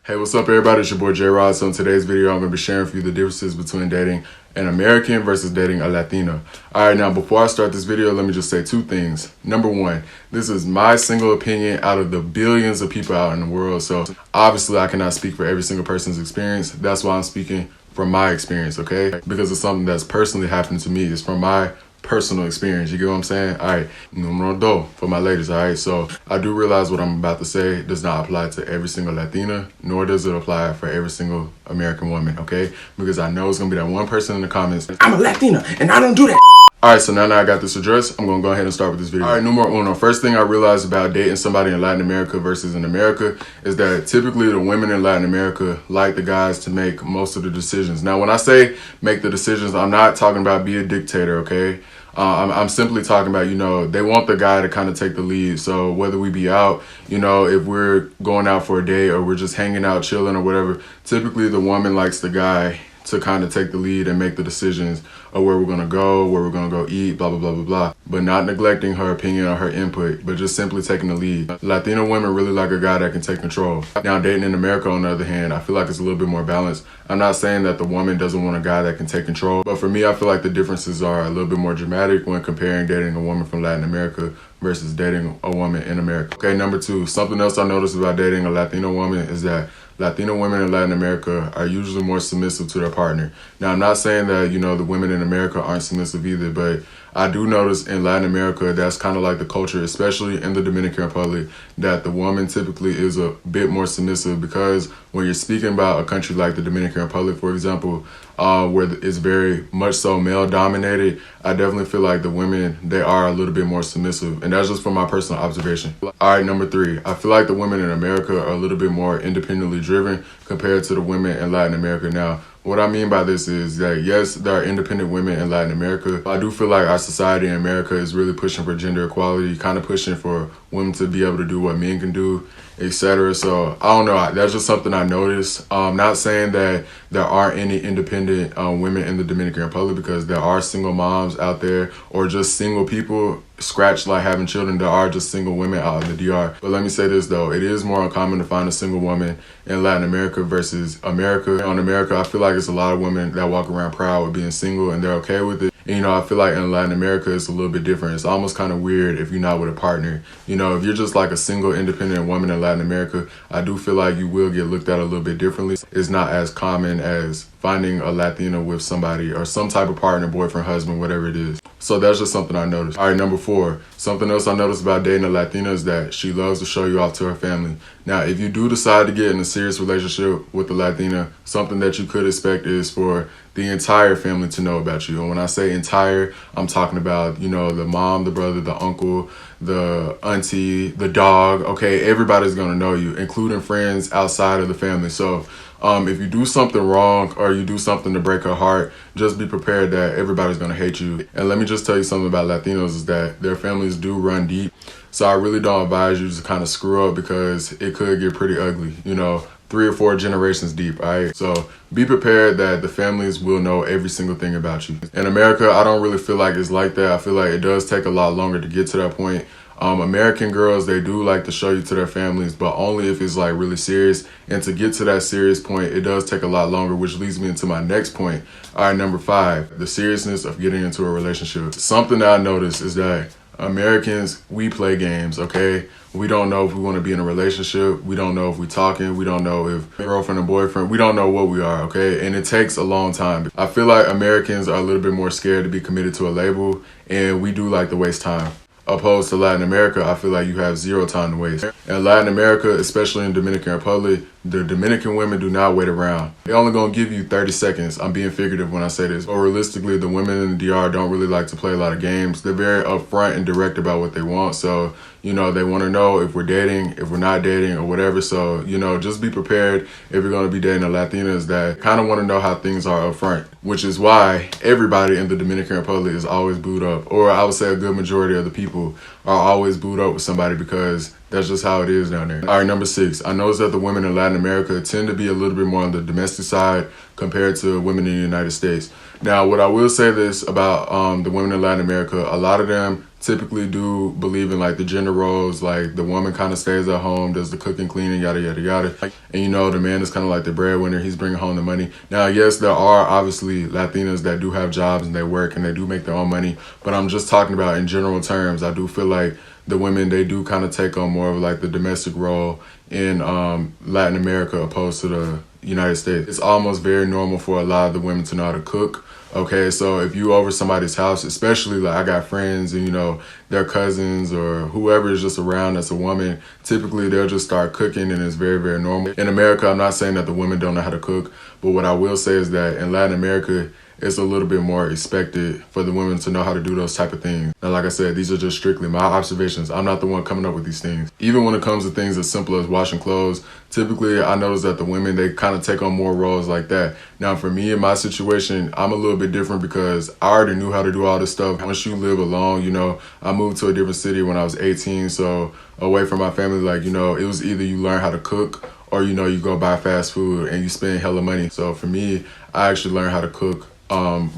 Hey, what's up everybody? It's your boy J-Rod. So in today's video, I'm going to be sharing for you the differences between dating an American versus dating a Latina. Alright, now before I start this video, let me just say two things. Number one, this is my single opinion out of the billions of people out in the world. So obviously I cannot speak for every single person's experience. That's why I'm speaking from my experience, okay? Because it's something that's personally happened to me. It's from my personal experience, you get what I'm saying? Alright, numero dos for my ladies, alright? So I do realize what I'm about to say does not apply to every single Latina, nor does it apply for every single American woman, okay? Because I know it's gonna be that one person in the comments, I'm a Latina and I don't do that. Alright, so now I got this addressed, I'm gonna go ahead and start with this video. Alright, numero uno. First thing I realized about dating somebody in Latin America versus in America is that typically the women in Latin America like the guys to make most of the decisions. Now, when I say make the decisions, I'm not talking about be a dictator, okay? I'm simply talking about, you know, they want the guy to kind of take the lead. So whether we be out, you know, if we're going out for a date or we're just hanging out, chilling or whatever, typically the woman likes the guy to kind of take the lead and make the decisions of where we're going to go, where we're going to go eat, blah, blah, blah, blah, blah. But not neglecting her opinion or her input, but just simply taking the lead. Latino women really like a guy that can take control. Now, dating in America, on the other hand, I feel like it's a little bit more balanced. I'm not saying that the woman doesn't want a guy that can take control, but for me, I feel like the differences are a little bit more dramatic when comparing dating a woman from Latin America versus dating a woman in America. Okay, number two, something else I noticed about dating a Latino woman is that Latino women in Latin America are usually more submissive to their partner. Now, I'm not saying that, you know, the women in America aren't submissive either, but I do notice in Latin America, that's kind of like the culture, especially in the Dominican Republic, that the woman typically is a bit more submissive because when you're speaking about a country like the Dominican Republic, for example, where it's very much so male dominated, I definitely feel like the women, they are a little bit more submissive. And that's just from my personal observation. All right, number three, I feel like the women in America are a little bit more independently driven compared to the women in Latin America. Now, what I mean by this is that, yes, there are independent women in Latin America. I do feel like our society in America is really pushing for gender equality, kind of pushing for women to be able to do what men can do, etc. So, I don't know. That's just something I noticed. Not saying that there aren't any independent women in the Dominican Republic, because there are single moms out there or just single people, scratch like having children. There are just single women out in the DR. But let me say this though, it is more uncommon to find a single woman in Latin America versus America. In America, I feel like it's a lot of women that walk around proud with being single and they're okay with it. And, you know, I feel like in Latin America, it's a little bit different. It's almost kind of weird if you're not with a partner. You know, if you're just like a single independent woman in Latin America, I do feel like you will get looked at a little bit differently. It's not as common as finding a Latina with somebody or some type of partner, boyfriend, husband, whatever it is. So that's just something I noticed. All right, number four, something else I noticed about dating a Latina is that she loves to show you off to her family. Now, if you do decide to get in a serious relationship with a Latina, something that you could expect is for the entire family to know about you. And when I say entire, I'm talking about, you know, the mom, the brother, the uncle, the auntie, the dog, okay? Everybody's gonna know you, including friends outside of the family. So if you do something wrong or you do something to break her heart, just be prepared that everybody's gonna hate you. And let me just tell you something about Latinos is that their families do run deep. So I really don't advise you to kind of screw up because it could get pretty ugly, you know, 3 or 4 generations deep, all right? So be prepared that the families will know every single thing about you. In America, I don't really feel like it's like that. I feel like it does take a lot longer to get to that point. American girls, they do like to show you to their families, but only if it's like really serious. And to get to that serious point, it does take a lot longer, which leads me into my next point. All right, number 5, the seriousness of getting into a relationship. Something that I noticed is that Americans, we play games, okay? We don't know if we want to be in a relationship. We don't know if we're talking. We don't know if girlfriend or boyfriend. We don't know what we are, okay? And it takes a long time. I feel like Americans are a little bit more scared to be committed to a label, and we do like to waste time. Opposed to Latin America, I feel like you have 0 time to waste. In Latin America, especially in Dominican Republic, the Dominican women do not wait around. They're only gonna give you 30 seconds. I'm being figurative when I say this. Or realistically, the women in the DR don't really like to play a lot of games. They're very upfront and direct about what they want. So, you know, they wanna know if we're dating, if we're not dating or whatever. So, you know, just be prepared if you're gonna be dating a Latinas that kind of wanna know how things are upfront, which is why everybody in the Dominican Republic is always booed up. Or I would say a good majority of the people are always booed up with somebody because that's just how it is down there. All right, number 6, I noticed that the women in Latin America tend to be a little bit more on the domestic side compared to women in the United States. Now, what I will say this about the women in Latin America, a lot of them typically do believe in like the gender roles, like the woman kind of stays at home, does the cooking, cleaning, yada yada yada, and you know the man is kind of like the breadwinner, he's bringing home the money. Now yes, there are obviously Latinas that do have jobs and they work and they do make their own money, but I'm just talking about in general terms. I do feel like the women, they do kind of take on more of like the domestic role in Latin America opposed to the United States. It's almost very normal for a lot of the women to know how to cook. Okay, so if you over somebody's house, especially like I got friends and you know their cousins or whoever is just around that's a woman, typically they'll just start cooking and it's very, very normal. In America, I'm not saying that the women don't know how to cook, but what I will say is that in Latin America, it's a little bit more expected for the women to know how to do those type of things. Now, like I said, these are just strictly my observations. I'm not the one coming up with these things. Even when it comes to things as simple as washing clothes, typically I notice that the women, they kind of take on more roles like that. Now, for me in my situation, I'm a little bit different because I already knew how to do all this stuff. Once you live alone, you know, I moved to a different city when I was 18, so away from my family, like, you know, it was either you learn how to cook or, you know, you go buy fast food and you spend hella money. So for me, I actually learned how to cook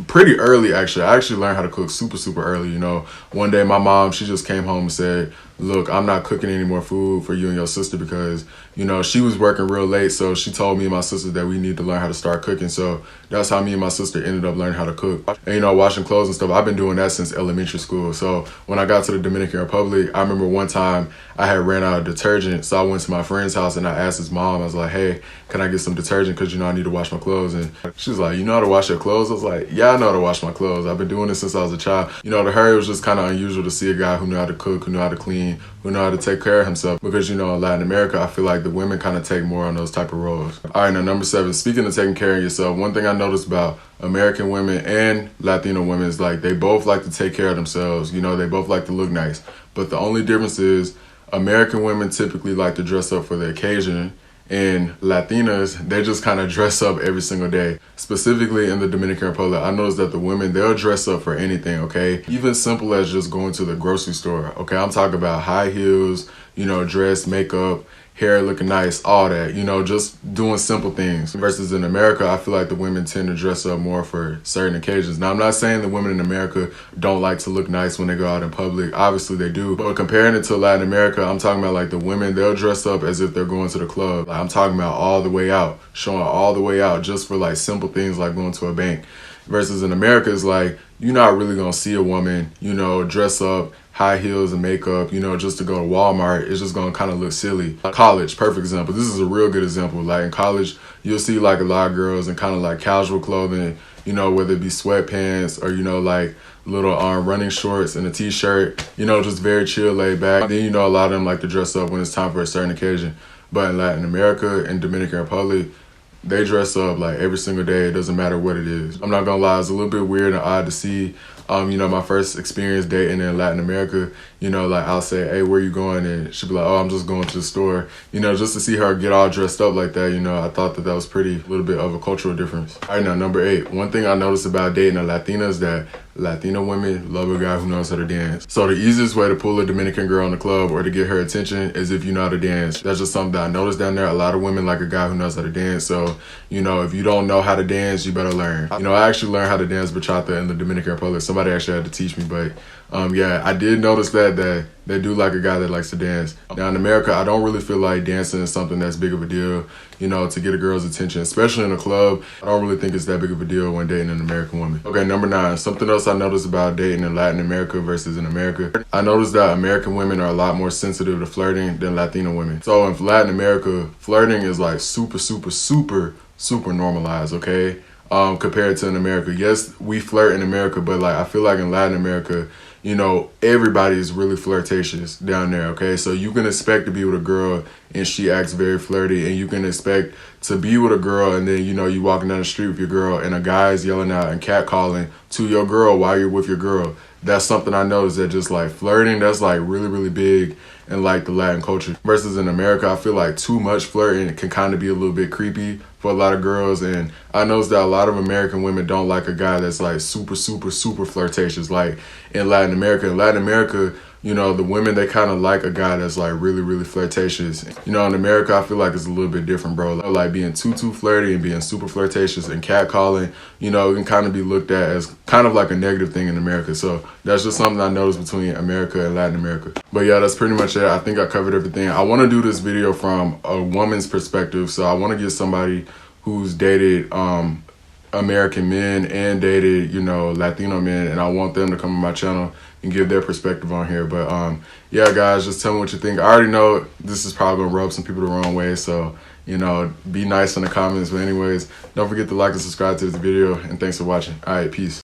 pretty early. Actually, I actually learned how to cook super early. You know, one day my mom, she just came home and said, look, I'm not cooking any more food for you and your sister because, you know, she was working real late. So she told me and my sister that we need to learn how to start cooking. So that's how me and my sister ended up learning how to cook. And, you know, washing clothes and stuff, I've been doing that since elementary school. So when I got to the Dominican Republic, I remember one time I had ran out of detergent. So I went to my friend's house and I asked his mom, I was like, hey, can I get some detergent? Because, you know, I need to wash my clothes. And she was like, you know how to wash your clothes? I was like, yeah, I know how to wash my clothes. I've been doing this since I was a child. You know, to her, it was just kind of unusual to see a guy who knew how to cook, who knew how to clean, who know how to take care of himself, because, you know, in Latin America, I feel like the women kind of take more on those type of roles. All right, now number 7, speaking of taking care of yourself, one thing I noticed about American women and Latino women is like they both like to take care of themselves. You know, they both like to look nice. But the only difference is American women typically like to dress up for the occasion, and Latinas, they just kind of dress up every single day. Specifically in the Dominican Republic, I noticed that the women, they'll dress up for anything, okay? Even simple as just going to the grocery store, okay? I'm talking about high heels, you know, dress, makeup, hair looking nice, all that, you know, just doing simple things. Versus in America, I feel like the women tend to dress up more for certain occasions. Now, I'm not saying the women in America don't like to look nice when they go out in public. Obviously they do. But comparing it to Latin America, I'm talking about like the women, they'll dress up as if they're going to the club. Like, I'm talking about all the way out, showing all the way out just for like simple things like going to a bank. Versus in America, it's like, you're not really gonna see a woman, you know, dress up, high heels and makeup, you know, just to go to Walmart. It's just gonna kind of look silly. College, perfect example. This is a real good example. Like in college, you'll see like a lot of girls in kind of like casual clothing, you know, whether it be sweatpants or, you know, like little running shorts and a t-shirt, you know, just very chill, laid back. Then, you know, a lot of them like to dress up when it's time for a certain occasion. But in Latin America and Dominican Republic, they dress up like every single day. It doesn't matter what it is. I'm not gonna lie, it's a little bit weird and odd to see, you know, my first experience dating in Latin America, you know, like I'll say, hey, where you going? And she'll be like, oh, I'm just going to the store. You know, just to see her get all dressed up like that, you know, I thought that that was pretty, a little bit of a cultural difference. All right, now number 8. One thing I noticed about dating a Latina is that Latino women love a guy who knows how to dance. So the easiest way to pull a Dominican girl in the club or to get her attention is if you know how to dance. That's just something that I noticed down there. A lot of women like a guy who knows how to dance. So, you know, if you don't know how to dance, you better learn. You know, I actually learned how to dance bachata in the Dominican Republic. Somebody actually had to teach me, but yeah, I did notice that they do like a guy that likes to dance. Now in America, I don't really feel like dancing is something that's big of a deal, you know, to get a girl's attention, especially in a club. I don't really think it's that big of a deal when dating an American woman. Okay, number 9, something else I noticed about dating in Latin America versus in America. I noticed that American women are a lot more sensitive to flirting than Latino women. So in Latin America, flirting is like super normalized, okay? Compared to in America. Yes, we flirt in America, but like I feel like in Latin America, you know, everybody is really flirtatious down there, okay? So you can expect to be with a girl and she acts very flirty, and you can expect to be with a girl and then, you know, you walking down the street with your girl and a guy is yelling out and catcalling to your girl while you're with your girl. That's something I noticed, that just like flirting, that's like really big in like the Latin culture. Versus in America, I feel like too much flirting can kind of be a little bit creepy for a lot of girls. And I noticed that a lot of American women don't like a guy that's like super flirtatious. Like in Latin America, you know, the women, they kind of like a guy that's like really, really flirtatious. You know, in America, I feel like it's a little bit different, bro. Like being too flirty and being super flirtatious and catcalling, you know, it can kind of be looked at as kind of like a negative thing in America. So that's just something I noticed between America and Latin America. But yeah, that's pretty much it. I think I covered everything. I want to do this video from a woman's perspective. So I want to get somebody who's dated American men and dated, you know, Latino men, and I want them to come on my channel and give their perspective on here. But yeah, guys, just tell me what you think. I already know this is probably gonna rub some people the wrong way, so, you know, be nice in the comments. But anyways, don't forget to like and subscribe to this video, and thanks for watching. All right, peace.